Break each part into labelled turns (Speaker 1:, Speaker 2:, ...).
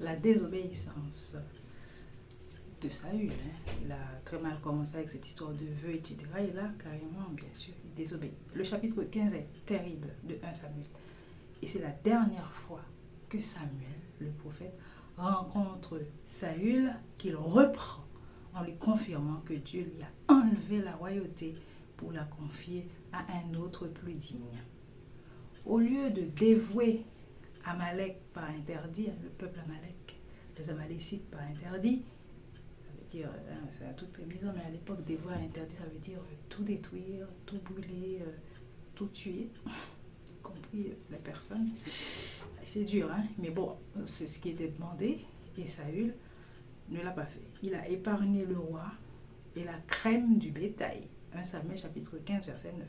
Speaker 1: la désobéissance de Saül. Il a très mal commencé avec cette histoire de vœux, etc. Et là, carrément, bien sûr, il désobéit. Le chapitre 15 est terrible de 1 Samuel. Et c'est la dernière fois que Samuel, le prophète, rencontre Saül, qu'il reprend en lui confirmant que Dieu lui a enlevé la royauté pour la confier à un autre plus digne. Au lieu de dévouer Amalek par interdit, le peuple Amalek, les Amalécites par interdit, ça veut dire, c'est un truc très bizarre, mais à l'époque, dévouer par interdit, ça veut dire tout détruire, tout brûler, tout tuer, y compris les personnes. C'est dur, hein? Mais bon, c'est ce qui était demandé, et Saül ne l'a pas fait. Il a épargné le roi et la crème du bétail. 1 Samuel chapitre 15, verset 9.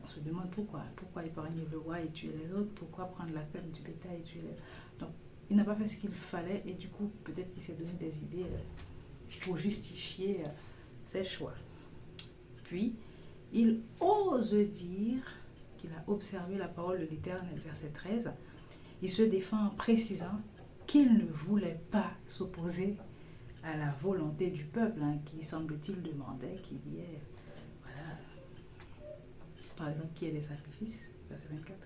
Speaker 1: On se demande pourquoi. Pourquoi épargner le roi et tuer les autres? Pourquoi prendre la crème du bétail et tuer les autres? Donc, il n'a pas fait ce qu'il fallait et du coup, peut-être qu'il s'est donné des idées pour justifier ses choix. Puis, il ose dire qu'il a observé la parole de l'Éternel, verset 13. Il se défend en précisant qu'il ne voulait pas s'opposer à la volonté du peuple, qui semble-t-il demandait qu'il y ait, voilà, par exemple, qu'il y ait des sacrifices, verset 24.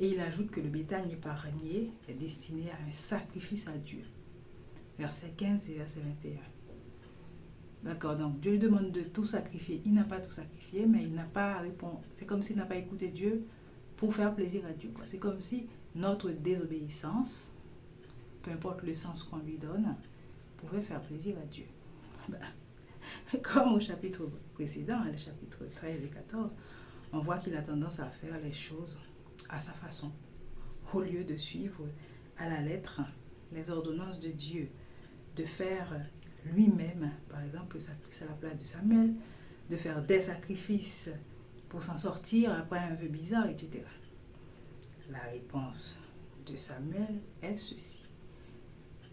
Speaker 1: Et il ajoute que le bétail épargné est destiné à un sacrifice à Dieu, verset 15 et verset 21. D'accord, donc Dieu lui demande de tout sacrifier. Il n'a pas tout sacrifié, mais il n'a pas répondu. C'est comme s'il n'a pas écouté Dieu pour faire plaisir à Dieu. C'est comme si notre désobéissance, peu importe le sens qu'on lui donne, pouvait faire plaisir à Dieu. Comme au chapitre précédent, le chapitre 13 et 14, on voit qu'il a tendance à faire les choses à sa façon, au lieu de suivre à la lettre les ordonnances de Dieu, de faire lui-même, par exemple, le sacrifice à la place de Samuel, de faire des sacrifices pour s'en sortir après un vœu bizarre, etc. La réponse de Samuel est ceci.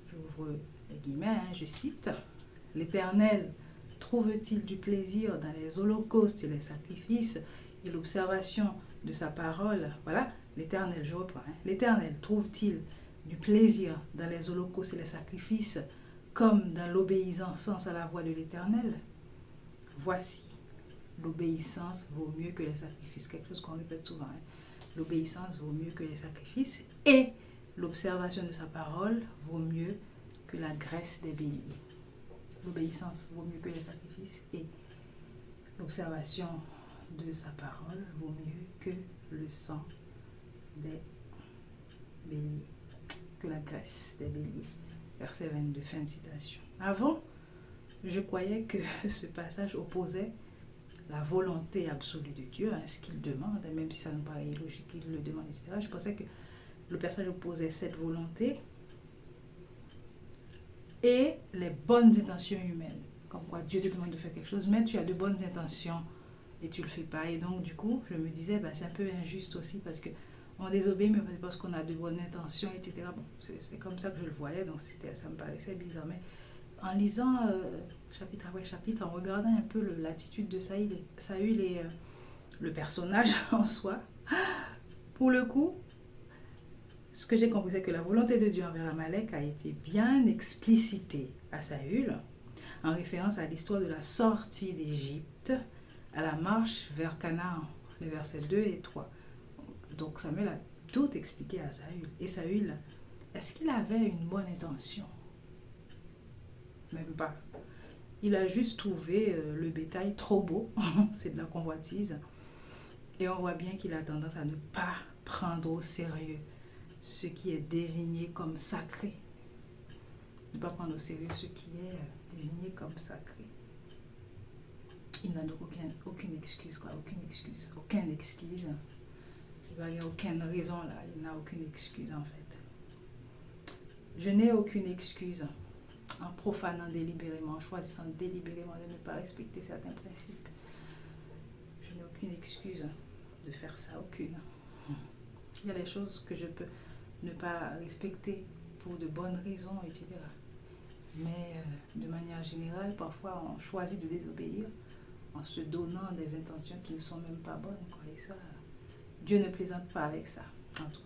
Speaker 1: J'ouvre les guillemets, je cite. « L'Éternel trouve-t-il du plaisir dans les holocaustes et les sacrifices et l'observation de sa parole ?» Voilà, l'Éternel, je reprends. L'Éternel trouve-t-il du plaisir dans les holocaustes et les sacrifices comme dans l'obéissance à la voix de l'Éternel? Voici, l'obéissance vaut mieux que les sacrifices. Quelque chose qu'on répète souvent. L'obéissance vaut mieux que les sacrifices et l'observation de sa parole vaut mieux que la graisse des béliers. L'obéissance vaut mieux que les sacrifices et l'observation de sa parole vaut mieux que le sang des béliers, que la graisse des béliers. Verset 22, fin de citation. Avant, je croyais que ce passage opposait la volonté absolue de Dieu, ce qu'il demande, même si ça nous paraît illogique qu'il le demande, etc. Je pensais que le passage opposait cette volonté et les bonnes intentions humaines. Comme quoi Dieu te demande de faire quelque chose, mais tu as de bonnes intentions et tu ne le fais pas. Et donc, du coup, je me disais, c'est un peu injuste aussi parce qu'on désobéit, mais parce qu'on a de bonnes intentions, etc. Bon, c'est comme ça que je le voyais, donc ça me paraissait bizarre. Mais en lisant chapitre après chapitre, en regardant un peu l'attitude de Saül et le personnage en soi, pour le coup, ce que j'ai compris, c'est que la volonté de Dieu envers Amalek a été bien explicitée à Saül, en référence à l'histoire de la sortie d'Égypte, à la marche vers Canaan, les versets 2 et 3. Donc Samuel a tout expliqué à Saül. Et Saül, est-ce qu'il avait une bonne intention? Même pas. Il a juste trouvé le bétail trop beau, c'est de la convoitise. Et on voit bien qu'il a tendance à ne pas prendre au sérieux ce qui est désigné comme sacré. Ne pas prendre au sérieux ce qui est désigné comme sacré. Il n'a donc aucune excuse, aucune excuse. Il n'y a aucune raison là, il n'a aucune excuse en fait. Je n'ai aucune excuse en profanant délibérément, en choisissant délibérément de ne pas respecter certains principes. Je n'ai aucune excuse de faire ça, aucune. Il y a des choses que je peux ne pas respecter pour de bonnes raisons, etc. Mais de manière générale, parfois on choisit de désobéir en se donnant des intentions qui ne sont même pas bonnes. Et ça, Dieu ne plaisante pas avec ça. En tout